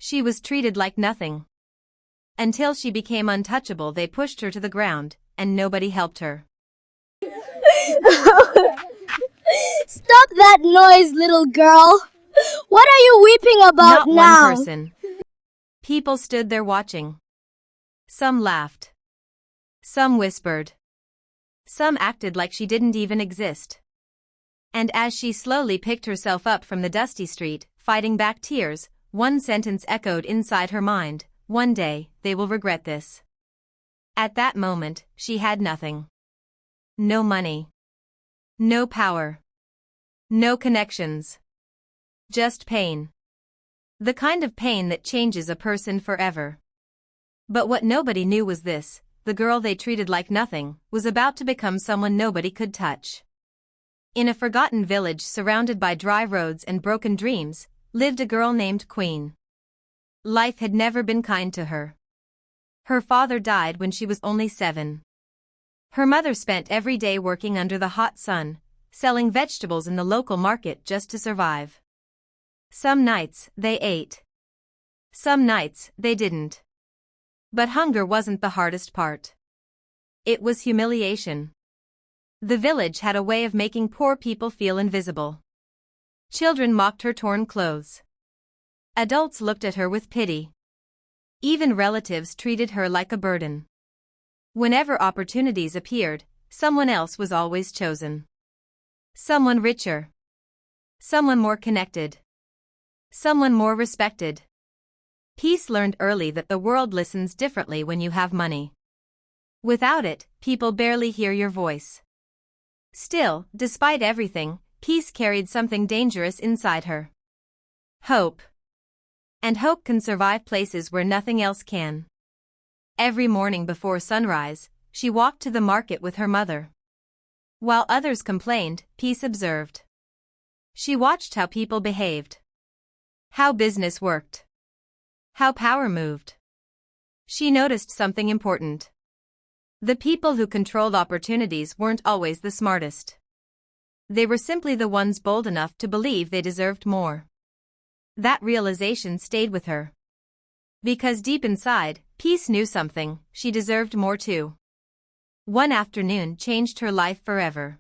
She was treated like nothing. Until she became untouchable, they pushed her to the ground, and nobody helped her. Stop that noise, little girl. What are you weeping about Not now? one person. People stood there watching. Some laughed. Some whispered. Some acted like she didn't even exist. And as she slowly picked herself up from the dusty street, fighting back tears, one sentence echoed inside her mind: one day, they will regret this. At that moment, she had nothing. No money. No power. No connections. Just pain. The kind of pain that changes a person forever. But what nobody knew was this: the girl they treated like nothing was about to become someone nobody could touch. In a forgotten village surrounded by dry roads and broken dreams, lived a girl named Queen. Life had never been kind to her. Her father died when she was only 7. Her mother spent every day working under the hot sun, selling vegetables in the local market just to survive. Some nights, they ate. Some nights, they didn't. But hunger wasn't the hardest part. It was humiliation. The village had a way of making poor people feel invisible. Children mocked her torn clothes. Adults looked at her with pity. Even relatives treated her like a burden. Whenever opportunities appeared, someone else was always chosen. Someone richer. Someone more connected. Someone more respected. Peace learned early that the world listens differently when you have money. Without it, people barely hear your voice. Still, despite everything, Peace carried something dangerous inside her. Hope. And hope can survive places where nothing else can. Every morning before sunrise, she walked to the market with her mother. While others complained, Peace observed. She watched how people behaved. How business worked. How power moved. She noticed something important. The people who controlled opportunities weren't always the smartest. They were simply the ones bold enough to believe they deserved more. That realization stayed with her. Because deep inside, Peace knew something: she deserved more too. One afternoon changed her life forever.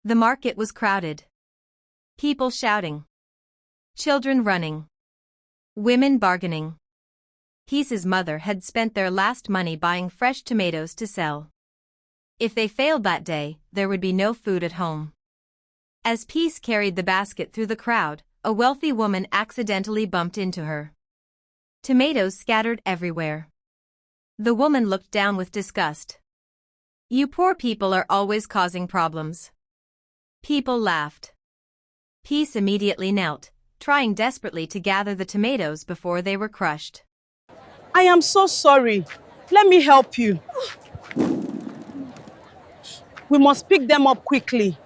The market was crowded. People shouting. Children running. Women bargaining. Peace's mother had spent their last money buying fresh tomatoes to sell. If they failed that day, there would be no food at home. As Peace carried the basket through the crowd, a wealthy woman accidentally bumped into her. Tomatoes scattered everywhere. The woman looked down with disgust. "You poor people are always causing problems." People laughed. Peace immediately knelt, trying desperately to gather the tomatoes before they were crushed. I am so sorry. Let me help you. We must pick them up quickly.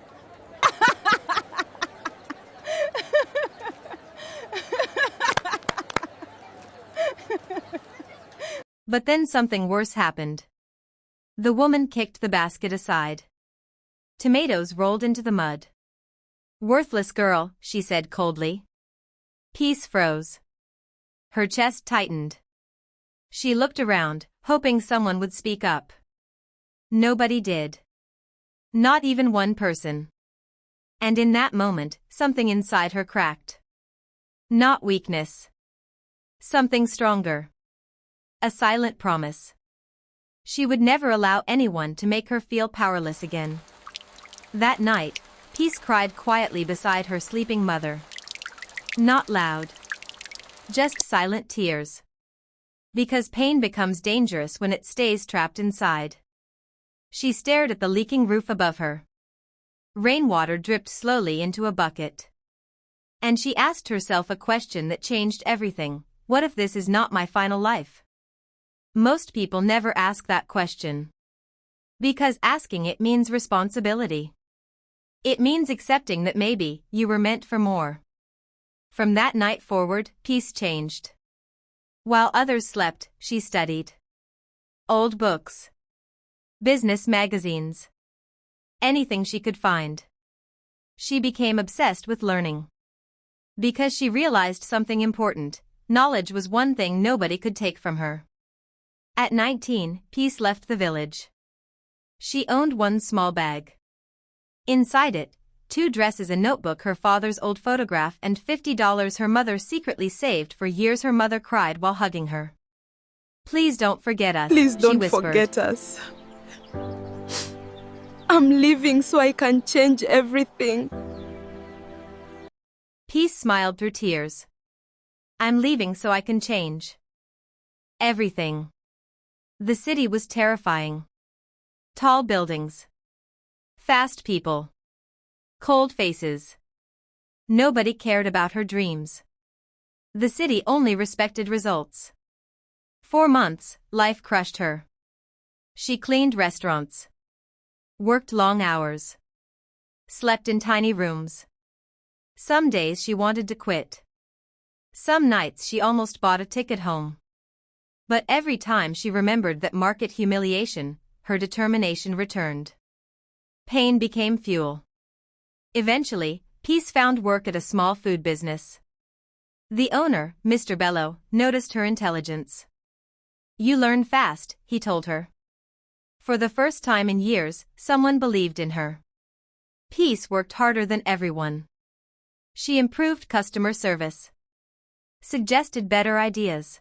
But then something worse happened. The woman kicked the basket aside. Tomatoes rolled into the mud. "Worthless girl," she said coldly. Peace froze. Her chest tightened. She looked around, hoping someone would speak up. Nobody did. Not even one person. And in that moment, something inside her cracked. Not weakness. Something stronger. A silent promise. She would never allow anyone to make her feel powerless again. That night, Peace cried quietly beside her sleeping mother. Not loud. Just silent tears. Because pain becomes dangerous when it stays trapped inside. She stared at the leaking roof above her. Rainwater dripped slowly into a bucket. And she asked herself a question that changed everything: what if this is not my final life? Most people never ask that question. Because asking it means responsibility. It means accepting that maybe you were meant for more. From that night forward, Peace changed. While others slept, she studied. Old books. Business magazines. Anything she could find. She became obsessed with learning. Because she realized something important: Knowledge was one thing nobody could take from her. At 19, Peace left the village. She owned one small bag. Inside it, 2 dresses, a notebook, her father's old photograph, and $50 her mother secretly saved for years. Her mother cried while hugging her. "Please don't forget us," Please she don't whispered. forget us. I'm leaving so I can change everything. Peace smiled through tears. "I'm leaving so I can change everything." The city was terrifying. Tall buildings. Fast people. Cold faces. Nobody cared about her dreams. The city only respected results. For months, life crushed her. She cleaned restaurants. Worked long hours. Slept in tiny rooms. Some days she wanted to quit. Some nights she almost bought a ticket home. But every time she remembered that market humiliation, her determination returned. Pain became fuel. Eventually, Peace found work at a small food business. The owner, Mr. Bello, noticed her intelligence. "You learn fast," he told her. For the first time in years, someone believed in her. Peace worked harder than everyone. She improved customer service. Suggested better ideas.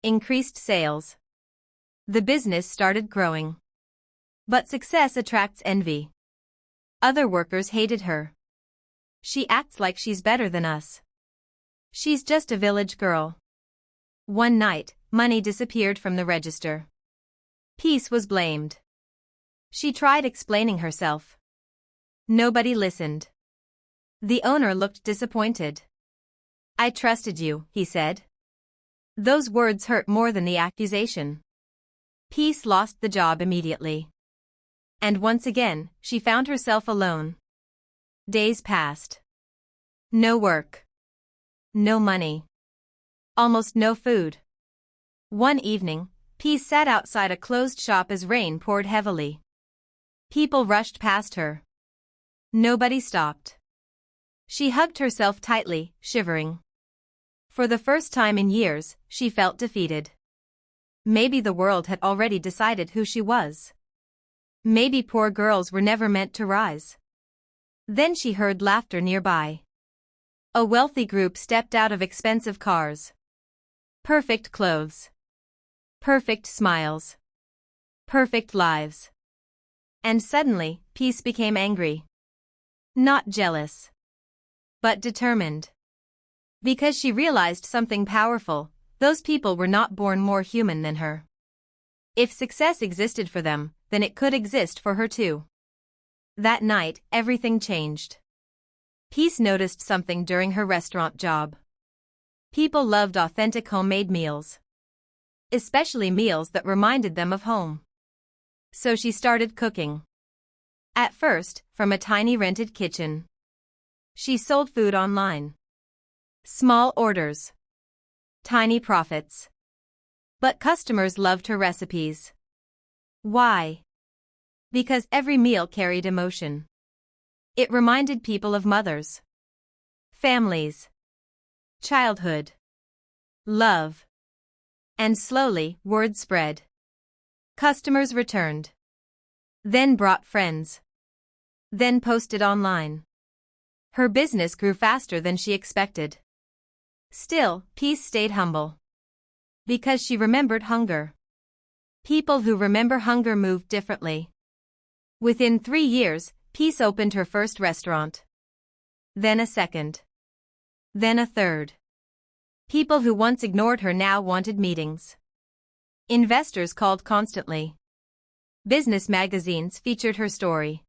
Increased sales. The business started growing. But success attracts envy. Other workers hated her. "She acts like she's better than us. She's just a village girl." One night, money disappeared from the register. Peace was blamed. She tried explaining herself. Nobody listened. The owner looked disappointed. "I trusted you," he said. Those words hurt more than the accusation. Peace lost the job immediately. And once again, she found herself alone. Days passed. No work. No money. Almost no food. One evening, Peace sat outside a closed shop as rain poured heavily. People rushed past her. Nobody stopped. She hugged herself tightly, shivering. For the first time in years, she felt defeated. Maybe the world had already decided who she was. Maybe poor girls were never meant to rise. Then she heard laughter nearby. A wealthy group stepped out of expensive cars. Perfect clothes. Perfect smiles. Perfect lives. And suddenly, Peace became angry. Not jealous. But determined. Because she realized something powerful: those people were not born more human than her. If success existed for them, then it could exist for her too. That night, everything changed. Peace noticed something during her restaurant job. People loved authentic homemade meals. Especially meals that reminded them of home. So she started cooking. At first, from a tiny rented kitchen. She sold food online. Small orders. Tiny profits. But customers loved her recipes. Why? Because every meal carried emotion. It reminded people of mothers. Families. Childhood. Love. And slowly, word spread. Customers returned. Then brought friends. Then posted online. Her business grew faster than she expected. Still, Peace stayed humble. Because she remembered hunger. People who remember hunger move differently. Within 3 years, Peace opened her first restaurant. Then a second. Then a third. People who once ignored her now wanted meetings. Investors called constantly. Business magazines featured her story.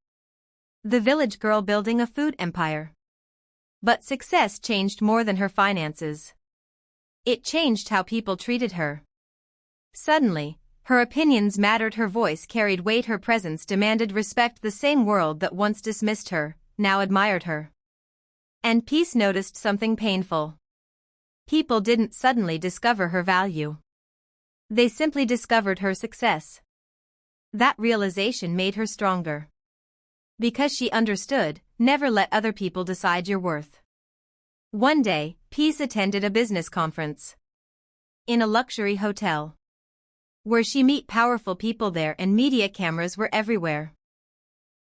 The village girl building a food empire. But success changed more than her finances. It changed how people treated her. Suddenly, her opinions mattered, her voice carried weight, her presence demanded respect. The same world that once dismissed her, now admired her. And Peace noticed something painful. People didn't suddenly discover her value. They simply discovered her success. That realization made her stronger. Because she understood, never let other people decide your worth. One day, Peace attended a business conference in a luxury hotel, where she met powerful people there and media cameras were everywhere.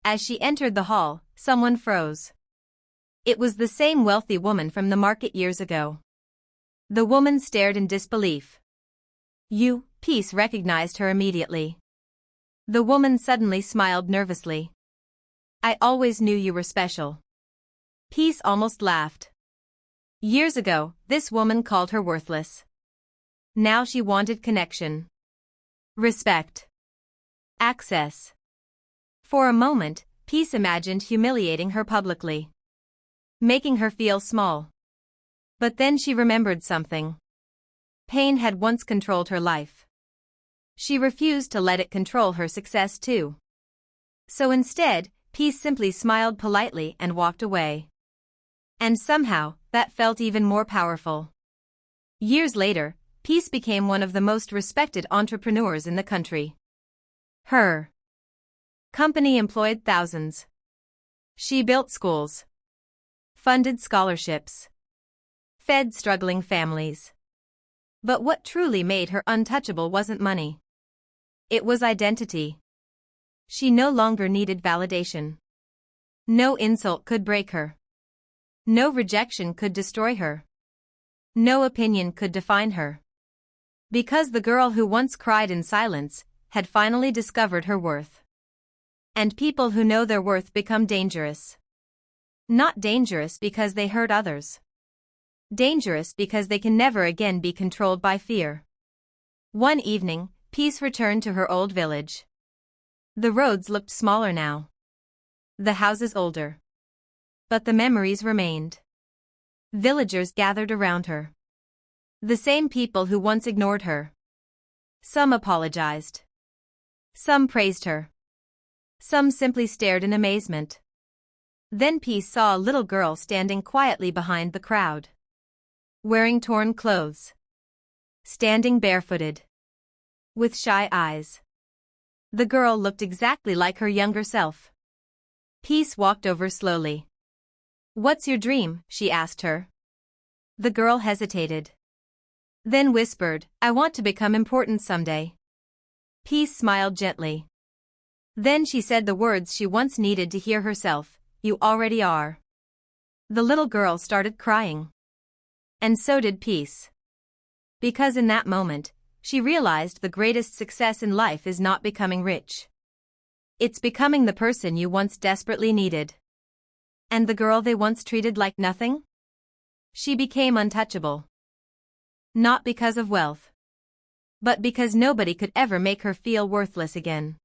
As she entered the hall, someone froze. It was the same wealthy woman from the market years ago. The woman stared in disbelief. "You," Peace recognized her immediately. The woman suddenly smiled nervously. "I always knew you were special." Peace almost laughed. Years ago, this woman called her worthless. Now she wanted connection, respect, access. For a moment, Peace imagined humiliating her publicly, making her feel small. But then she remembered something. Pain had once controlled her life. She refused to let it control her success too. So instead, Peace simply smiled politely and walked away. And somehow, that felt even more powerful. Years later, Peace became one of the most respected entrepreneurs in the country. Her company employed thousands. She built schools, funded scholarships, fed struggling families. But what truly made her untouchable wasn't money. It was identity. She no longer needed validation. No insult could break her. No rejection could destroy her. No opinion could define her. Because the girl who once cried in silence had finally discovered her worth. And people who know their worth become dangerous. Not dangerous because they hurt others. Dangerous because they can never again be controlled by fear. One evening, Peace returned to her old village. The roads looked smaller now. The houses older. But the memories remained. Villagers gathered around her. The same people who once ignored her. Some apologized. Some praised her. Some simply stared in amazement. Then Peace saw a little girl standing quietly behind the crowd. Wearing torn clothes. Standing barefooted. With shy eyes. The girl looked exactly like her younger self. Peace walked over slowly. "What's your dream?" she asked her. The girl hesitated. Then whispered, "I want to become important someday." Peace smiled gently. Then she said the words she once needed to hear herself, "You already are." The little girl started crying. And so did Peace. Because in that moment, she realized the greatest success in life is not becoming rich. It's becoming the person you once desperately needed. And the girl they once treated like nothing? She became untouchable. Not because of wealth. But because nobody could ever make her feel worthless again.